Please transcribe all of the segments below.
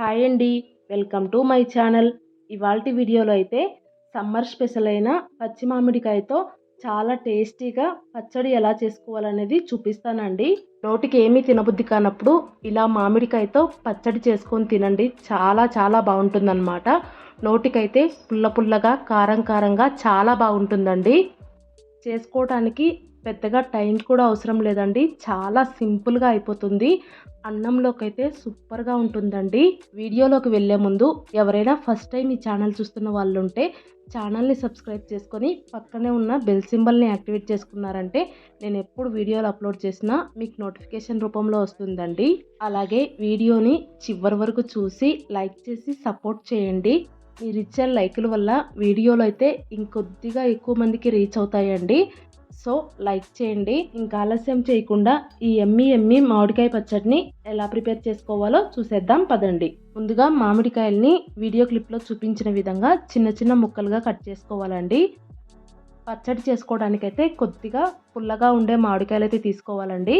Hi అండి. Welcome to my channel. ఇవాల్టి వీడియోలో అయితే సమ్మర్ స్పెషల్ అయిన పచ్చి మామిడికాయతో చాలా టేస్టీగా పచ్చడి ఎలా చేసుకోవాలనేది చూపిస్తానండి. నోటికి ఏమీ తినబుద్ధి కానప్పుడు ఇలా మామిడికాయతో పచ్చడి చేసుకొని తినండి. చాలా చాలా బాగుంటుందన్నమాట. నోటికైతే పుల్ల పుల్లగా కారం కారంగా చాలా బాగుంటుందండి. చేసుకోవడానికి పెద్దగా టైం కూడా అవసరం లేదండి. చాలా సింపుల్గా అయిపోతుంది. అన్నంలోకి అయితే సూపర్గా ఉంటుందండి. వీడియోలోకి వెళ్ళే ముందు ఎవరైనా ఫస్ట్ టైం ఈ ఛానల్ చూస్తున్న వాళ్ళు ఉంటే ఛానల్ని సబ్స్క్రైబ్ చేసుకొని పక్కనే ఉన్న బెల్ సింబల్ని యాక్టివేట్ చేసుకున్నారంటే నేను ఎప్పుడు వీడియోలు అప్లోడ్ చేసినా మీకు నోటిఫికేషన్ రూపంలో వస్తుందండి. అలాగే వీడియోని చివరి వరకు చూసి లైక్ చేసి సపోర్ట్ చేయండి. మీరు ఇచ్చే లైకుల వల్ల వీడియోలు అయితే ఇంకొద్దిగా ఎక్కువ మందికి రీచ్ అవుతాయండి. సో లైక్ చేయండి. ఇంకా ఆలస్యం చేయకుండా ఈ ఎమ్మి మామిడికాయ పచ్చడిని ఎలా ప్రిపేర్ చేసుకోవాలో చూసేద్దాం పదండి. ముందుగా మామిడికాయల్ని వీడియో క్లిప్లో చూపించిన విధంగా చిన్న చిన్న ముక్కలుగా కట్ చేసుకోవాలండి. పచ్చడి చేసుకోవడానికైతే కొద్దిగా పుల్లగా ఉండే మామిడికాయలు అయితే తీసుకోవాలండి.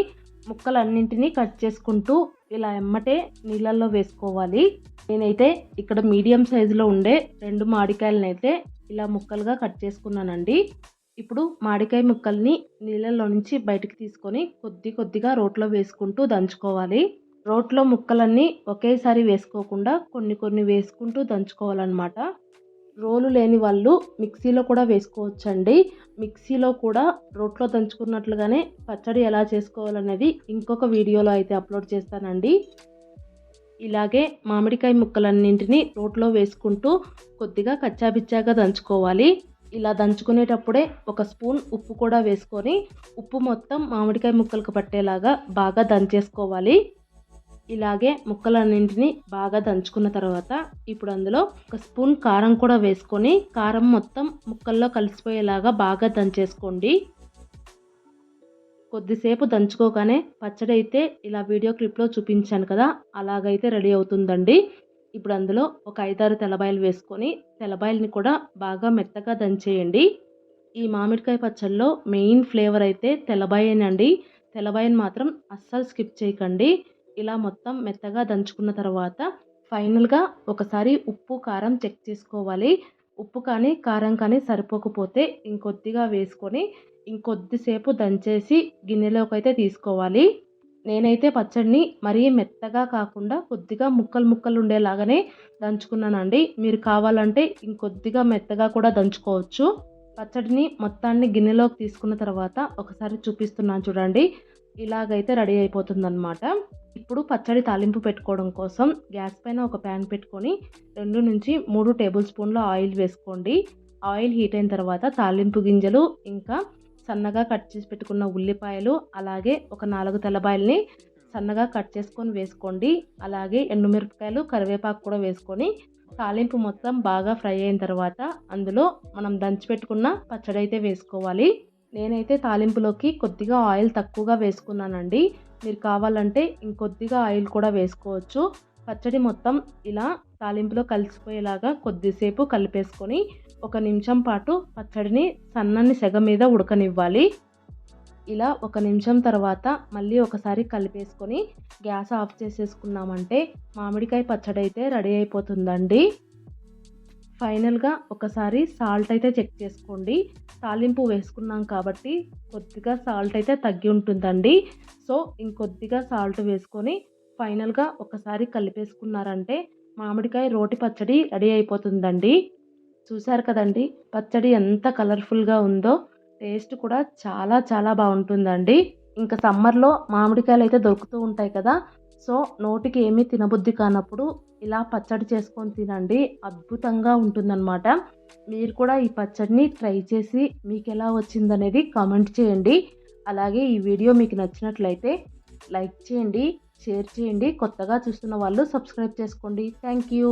ముక్కలన్నింటినీ కట్ చేసుకుంటూ ఇలా ఎమ్మటే నీళ్ళల్లో వేసుకోవాలి. నేనైతే ఇక్కడ మీడియం సైజులో ఉండే 2 మామిడికాయలను అయితే ఇలా ముక్కలుగా కట్ చేసుకున్నానండి. ఇప్పుడు మామిడికాయ ముక్కల్ని నీళ్ళల్లో నుంచి బయటికి తీసుకొని కొద్దిగా రోట్లో వేసుకుంటూ దంచుకోవాలి. రోట్లో ముక్కలన్నీ ఒకేసారి వేసుకోకుండా కొన్ని వేసుకుంటూ దంచుకోవాలన్నమాట. రోలు లేని వాళ్ళు మిక్సీలో కూడా వేసుకోవచ్చండి. మిక్సీలో కూడా రోట్లో దంచుకున్నట్లుగానే పచ్చడి ఎలా చేసుకోవాలనేది ఇంకొక వీడియోలో అయితే అప్లోడ్ చేస్తానండి. ఇలాగే మామిడికాయ ముక్కలన్నింటినీ రోట్లో వేసుకుంటూ కొద్దిగా కచ్చాబిచ్చాగా దంచుకోవాలి. ఇలా దంచుకునేటప్పుడే ఒక స్పూన్ ఉప్పు కూడా వేసుకొని ఉప్పు మొత్తం మామిడికాయ ముక్కలకు పట్టేలాగా బాగా దంచేసుకోవాలి. ఇలాగే ముక్కలన్నింటినీ బాగా దంచుకున్న తర్వాత ఇప్పుడు అందులో ఒక స్పూన్ కారం కూడా వేసుకొని కారం మొత్తం ముక్కల్లో కలిసిపోయేలాగా బాగా దంచేసుకోండి. కొద్దిసేపు దంచుకోగానే పచ్చడి అయితే ఇలా వీడియో క్లిప్లో చూపించాను కదా, అలాగైతే రెడీ అవుతుందండి. ఇప్పుడు అందులో ఒక 5-6 తెల్లబాయలు వేసుకొని తెల్లబాయలని కూడా బాగా మెత్తగా దంచేయండి. ఈ మామిడికాయ పచ్చడిలో మెయిన్ ఫ్లేవర్ అయితే తెల్లబాయేనండి. తెల్లబాయని మాత్రం అస్సలు స్కిప్ చేయకండి. ఇలా మొత్తం మెత్తగా దంచుకున్న తర్వాత ఫైనల్గా ఒకసారి ఉప్పు కారం చెక్ చేసుకోవాలి. ఉప్పు కానీ కారం కానీ సరిపోకపోతే ఇంకొద్దిగా వేసుకొని ఇంకొద్దిసేపు దంచేసి గిన్నెలోకి అయితే తీసుకోవాలి. నేనైతే పచ్చడిని మరీ మెత్తగా కాకుండా కొద్దిగా ముక్కలు ఉండేలాగానే దంచుకున్నానండి. మీరు కావాలంటే ఇంకొద్దిగా మెత్తగా కూడా దంచుకోవచ్చు. పచ్చడిని మొత్తాన్ని గిన్నెలోకి తీసుకున్న తర్వాత ఒకసారి చూపిస్తున్నాను చూడండి. ఇలాగైతే రెడీ అయిపోతుందన్నమాట. ఇప్పుడు పచ్చడి తాలింపు పెట్టుకోవడం కోసం గ్యాస్ పైన ఒక ప్యాన్ పెట్టుకొని 2 నుంచి 3 టేబుల్ స్పూన్ల ఆయిల్ వేసుకోండి. ఆయిల్ హీట్ అయిన తర్వాత తాలింపు గింజలు, ఇంకా సన్నగా కట్ చేసి పెట్టుకున్న ఉల్లిపాయలు, అలాగే ఒక 4 తెల్లబాయల్ని సన్నగా కట్ చేసుకొని వేసుకోండి. అలాగే ఎండుమిరపకాయలు, కరివేపాకు కూడా వేసుకొని తాలింపు మొత్తం బాగా ఫ్రై అయిన తర్వాత అందులో మనం దంచి పెట్టుకున్న పచ్చడి అయితే వేసుకోవాలి. నేనైతే తాలింపులోకి కొద్దిగా ఆయిల్ తక్కువగా వేసుకున్నానండి. మీరు కావాలంటే ఇంకొద్దిగా ఆయిల్ కూడా వేసుకోవచ్చు. పచ్చడి మొత్తం ఇలా తాలింపులో కలిసిపోయేలాగా కొద్దిసేపు కలిపేసుకొని 1 నిమిషం పాటు పచ్చడిని సన్నని సెగ మీద ఉడకనివ్వాలి. ఇలా 1 నిమిషం తర్వాత మళ్ళీ ఒకసారి కలిపేసుకొని గ్యాస్ ఆఫ్ చేసేసుకున్నామంటే మామిడికాయ పచ్చడి అయితే రెడీ అయిపోతుందండి. ఫైనల్గా ఒకసారి సాల్ట్ అయితే చెక్ చేసుకోండి. తాలింపు వేసుకున్నాం కాబట్టి కొద్దిగా సాల్ట్ అయితే తగ్గి ఉంటుందండి. సో ఇంకొద్దిగా సాల్ట్ వేసుకొని ఫైనల్గా ఒకసారి కలిపేసుకున్నారంటే మామిడికాయ రోటి పచ్చడి రెడీ అయిపోతుందండి. చూసారు కదండి పచ్చడి ఎంత కలర్ఫుల్గా ఉందో. టేస్ట్ కూడా చాలా చాలా బాగుంటుందండి. ఇంకా సమ్మర్లో మామిడికాయలు అయితే దొరుకుతూ ఉంటాయి కదా, సో నోటికి ఏమీ తినబుద్ధి కానప్పుడు ఇలా పచ్చడి చేసుకొని తినండి. అద్భుతంగా ఉంటుందన్నమాట. మీరు కూడా ఈ పచ్చడిని ట్రై చేసి మీకు ఎలా వచ్చిందనేది కామెంట్ చేయండి. అలాగే ఈ వీడియో మీకు నచ్చినట్లయితే లైక్ చేయండి, షేర్ చేయండి. కొత్తగా చూస్తున్న వాళ్ళు సబ్స్క్రైబ్ చేసుకోండి. Thank you.